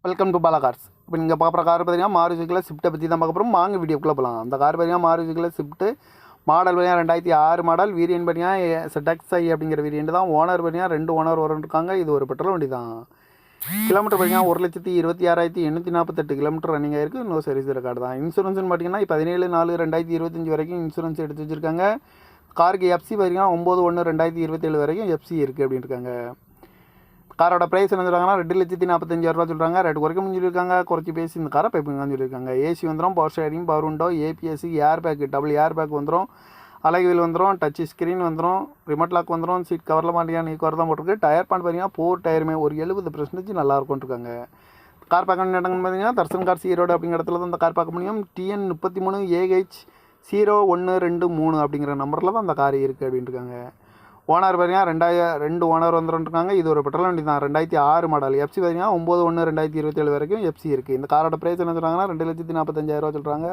Welcome to Bala cars. இப்போ நீங்கள் பார்க்குற கார் பார்த்தீங்கன்னா மாருதிக்குள்ள ஸ்விஃப்ட்டை பற்றி தான் பார்க்க போகிறோம். வாங்க வீடியோக்குள்ளே போகலாம். அந்த கார் பார்த்தீங்கன்னா மாருதிக்குள்ள ஸ்விஃப்ட்டு மாடல் பார்த்தீங்கன்னா 2006 மாடல். வேரியன்ட் பார்த்தீங்கன்னா ZXi அப்படிங்கிற வேரியன்ட் தான். ஓனர் பார்த்தீங்கன்னா 2 ஓனர் இருக்காங்க. இது ஒரு பெட்ரோல் வண்டி தான். கிலோமீட்டர் பார்த்தீங்கன்னா 1,26,848 கிலோமீட்டர் ரன்னிங் ஆயிருக்கு. இன்னும் சர்வீஸ் ரெக்கார்டு தான். இன்சூரன்ஸ்னு பார்த்தீங்கன்னா 17/4/2025 வரைக்கும் இன்சூரன்ஸ் எடுத்து வச்சுருக்காங்க. காருக்கு எஃப்சி பார்த்தீங்கன்னா 9/1/2027 வரைக்கும் எஃப்சி இருக்குது அப்படின்னு இருக்காங்க. காரோட ப்ரைஸ் என்ன சொல்கிறாங்கன்னா 2,45,000 சொல்கிறாங்க. ரேட்டு குறைக்க சொல்லியிருக்காங்க. குறைச்சி பேசி இந்த காரை பைப்புங்கன்னு சொல்லியிருக்காங்க. ஏசி வந்துடும், power sharing, power window, ABS, air bag, double air bag வந்துடும், அலைவில் வந்துடும், டச் ஸ்க்ரீன் வந்துடும், ரிமோட் லாக் வந்துடும், சீட் கவரில் மாட்டியா நீ கவர் தான் போட்டிருக்கு. டயர் பாயிண்ட் பார்த்தீங்கன்னா 4 டயருமே ஒரு 70% நல்லா இருக்கும்னு இருக்காங்க. கார் பார்க்க வேண்டிய இடங்கன்னு பார்த்தீங்கன்னா தர்சன் கார் ஈரோடு அப்படிங்கிற இடத்துல தான் இந்த கார் பார்க்க முடியும். TN 33AH0123 அப்படிங்கிற நம்பரில் தான் அந்த கார் இருக்குது அப்படின்னு இருக்காங்க. ஓனர் பார்த்தீங்கன்னா 2 ஓனர் வந்துருக்காங்க. இது ஒரு பெட்ரோல் வண்டி தான். 2006 மாடல். எஃப்சி பார்த்தீங்கன்னா 9/1/2027 வரைக்கும் எஃப்சி இருக்குது. இந்த காரோட ப்ரைஸ் என்ன சொல்கிறாங்கன்னா 2,45,000 சொல்கிறாங்க.